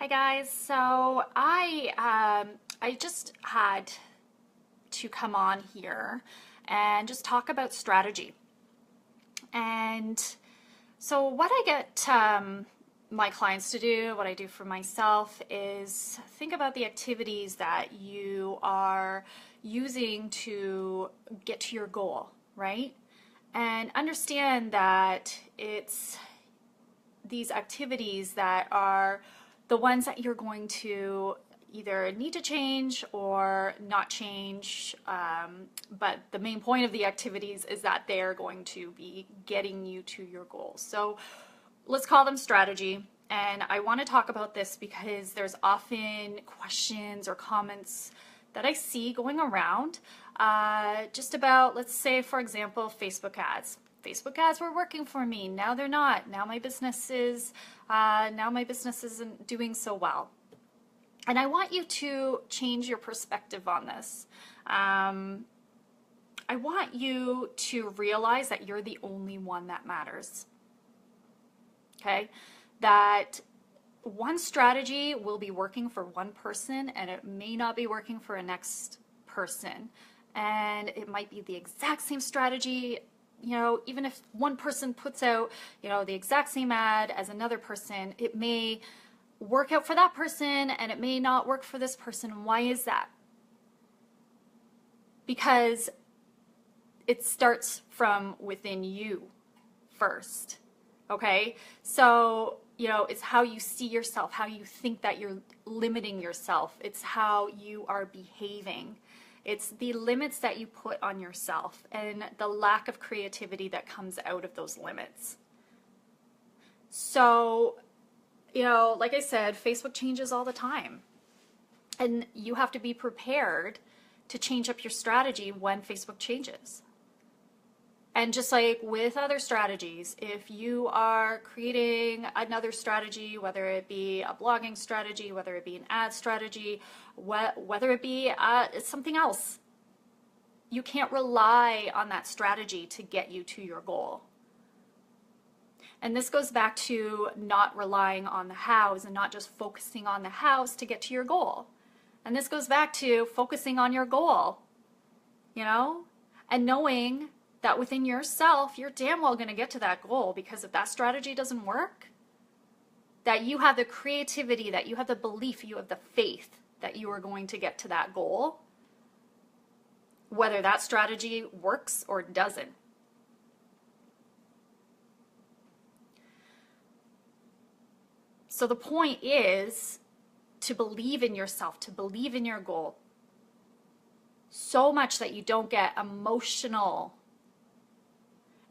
Hi guys, so I just had to come on here and just talk about strategy. And so what I get my clients to do, what I do for myself, is think about the activities that you are using to get to your goal, right? And understand that it's these activities that are the ones that you're going to either need to change or not change, but the main point of the activities is that they're going to be getting you to your goals. So let's call them strategy. And I want to talk about this because there's often questions or comments that I see going around just about, let's say, for example, Facebook ads. Facebook ads were working for me. Now they're not. Now my business isn't doing so well. And I want you to change your perspective on this. I want you to realize that you're the only one that matters. Okay? That one strategy will be working for one person and it may not be working for a next person. And it might be the exact same strategy. You know, even if one person puts out, the exact same ad as another person, it may work out for that person and it may not work for this person. Why is that? Because it starts from within you first. Okay? So, it's how you see yourself, how you think that you're limiting yourself. It's how you are behaving. It's the limits that you put on yourself and the lack of creativity that comes out of those limits. So, like I said, Facebook changes all the time. And you have to be prepared to change up your strategy when Facebook changes. And just like with other strategies, if you are creating another strategy, whether it be a blogging strategy, whether it be an ad strategy, whether it be something else, you can't rely on that strategy to get you to your goal. And this goes back to not relying on the hows and not just focusing on the hows to get to your goal. And this goes back to focusing on your goal, and knowing that within yourself, you're damn well going to get to that goal, because if that strategy doesn't work, that you have the creativity, that you have the belief, you have the faith that you are going to get to that goal, whether that strategy works or doesn't. So the point is to believe in yourself, to believe in your goal so much that you don't get emotional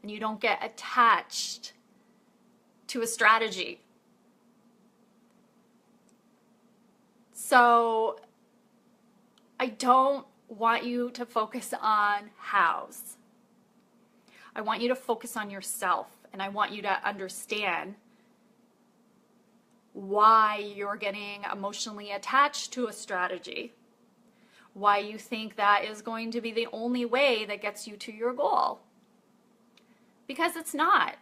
and you don't get attached to a strategy. So I don't want you to focus on hows. I want you to focus on yourself, and I want you to understand why you're getting emotionally attached to a strategy, why you think that is going to be the only way that gets you to your goal. Because it's not.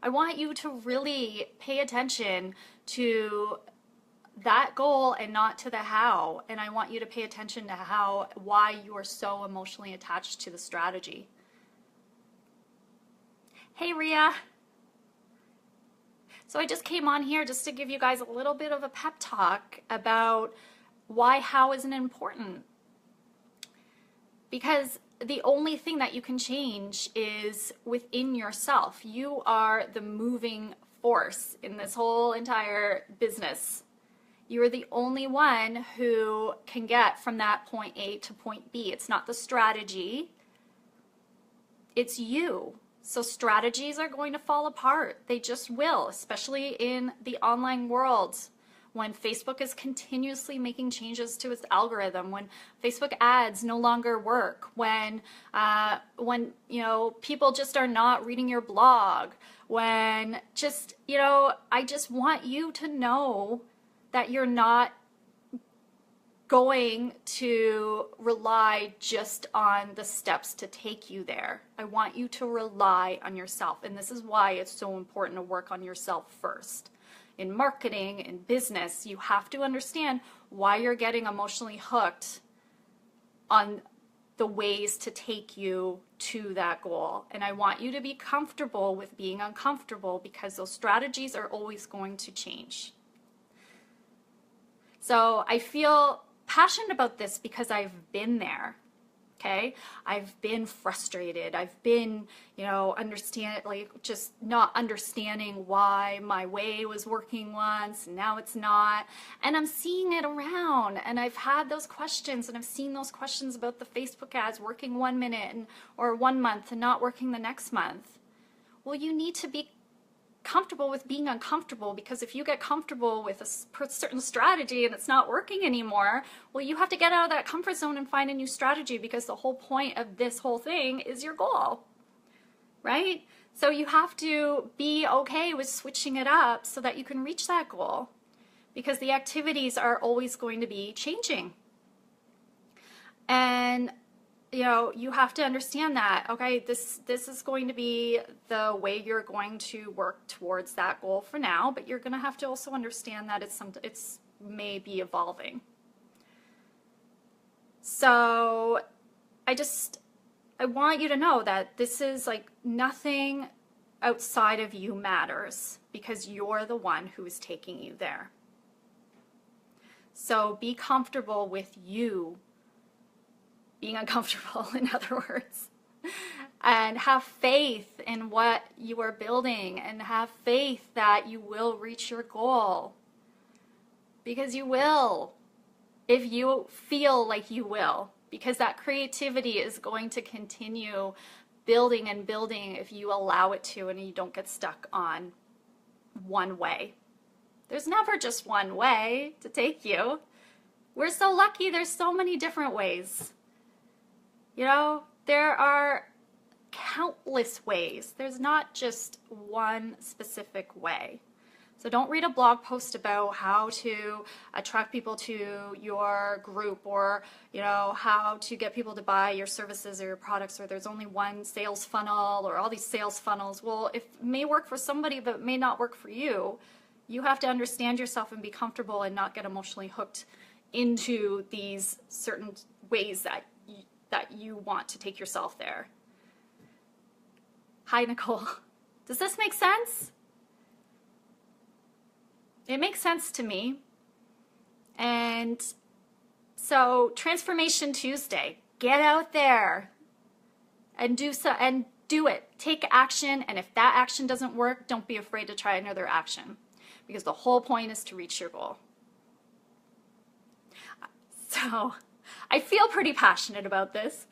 I want you to really pay attention to that goal and not to the how. And I want you to pay attention to why you are so emotionally attached to the strategy. Hey, Ria. So I just came on here just to give you guys a little bit of a pep talk about why how isn't important. Because the only thing that you can change is within yourself. You are the moving force in this whole entire business. You are the only one who can get from that point A to point B. It's not the strategy. It's you. So strategies are going to fall apart. They just will, especially in the online world. When Facebook is continuously making changes to its algorithm, when Facebook ads no longer work, when people just are not reading your blog, when I just want you to know that you're not going to rely just on the steps to take you there. I want you to rely on yourself, and this is why it's so important to work on yourself first. in marketing, in business, you have to understand why you're getting emotionally hooked on the ways to take you to that goal. And I want you to be comfortable with being uncomfortable, because those strategies are always going to change. So I feel passionate about this because I've been there. Okay, I've been frustrated. I've been, just not understanding why my way was working once and now it's not. And I'm seeing it around, and I've had those questions, and I've seen those questions about the Facebook ads working 1 minute or 1 month and not working the next month. Well, you need to be comfortable with being uncomfortable, because if you get comfortable with a certain strategy and it's not working anymore, well, you have to get out of that comfort zone and find a new strategy, because the whole point of this whole thing is your goal, right? So you have to be okay with switching it up so that you can reach that goal, because the activities are always going to be changing. And you have to understand that, okay, this is going to be the way you're going to work towards that goal for now, but you're going to have to also understand that it's may be evolving. So I want you to know that this is like nothing outside of you matters, because you're the one who is taking you there. So be comfortable with you being uncomfortable, in other words, and have faith in what you are building, and have faith that you will reach your goal, because you will, if you feel like you will, because that creativity is going to continue building and building if you allow it to, and you don't get stuck on one way. There's never just one way to take you. We're so lucky, there's so many different ways. There are countless ways. There's not just one specific way. So don't read a blog post about how to attract people to your group, or, how to get people to buy your services or your products, or there's only one sales funnel or all these sales funnels. Well, it may work for somebody, but it may not work for you. You have to understand yourself and be comfortable and not get emotionally hooked into these certain ways that you want to take yourself there. Hi, Nicole. Does this make sense? It makes sense to me. And so Transformation Tuesday, get out there and do it. Take action, and if that action doesn't work, don't be afraid to try another action, because the whole point is to reach your goal. So I feel pretty passionate about this,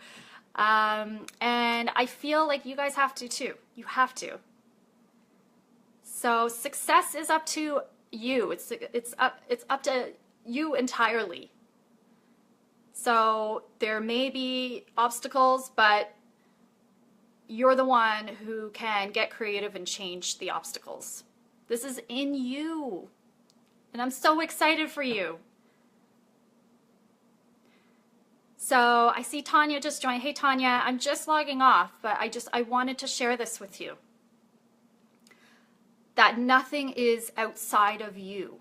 and I feel like you guys have to too. You have to. So success is up to you. It's up to you entirely. So there may be obstacles, but you're the one who can get creative and change the obstacles. This is in you, and I'm so excited for you. So I see Tanya just joined. Hey Tanya, I'm just logging off, but I wanted to share this with you. That nothing is outside of you.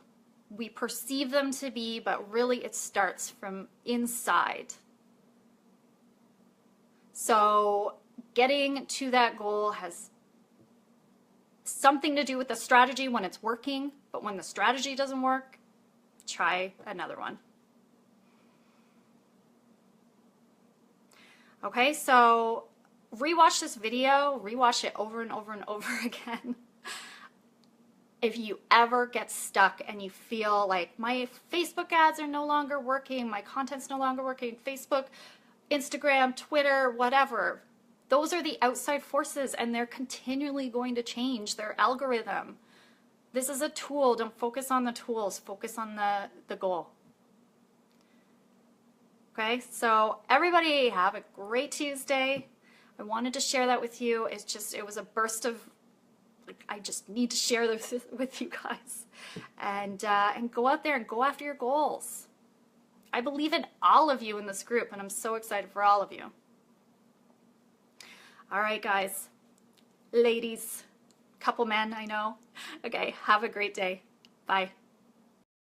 We perceive them to be, but really it starts from inside. So getting to that goal has something to do with the strategy when it's working, but when the strategy doesn't work, try another one. Okay, so rewatch this video, rewatch it over and over and over again. If you ever get stuck and you feel like my Facebook ads are no longer working, my content's no longer working, Facebook, Instagram, Twitter, whatever, those are the outside forces, and they're continually going to change their algorithm. This is a tool. Don't focus on the tools. Focus on the goal. Okay, so everybody have a great Tuesday. I wanted to share that with you. It was a burst of, I just need to share this with you guys. And go out there and go after your goals. I believe in all of you in this group, and I'm so excited for all of you. All right, guys, ladies, couple men, I know. Okay, have a great day. Bye.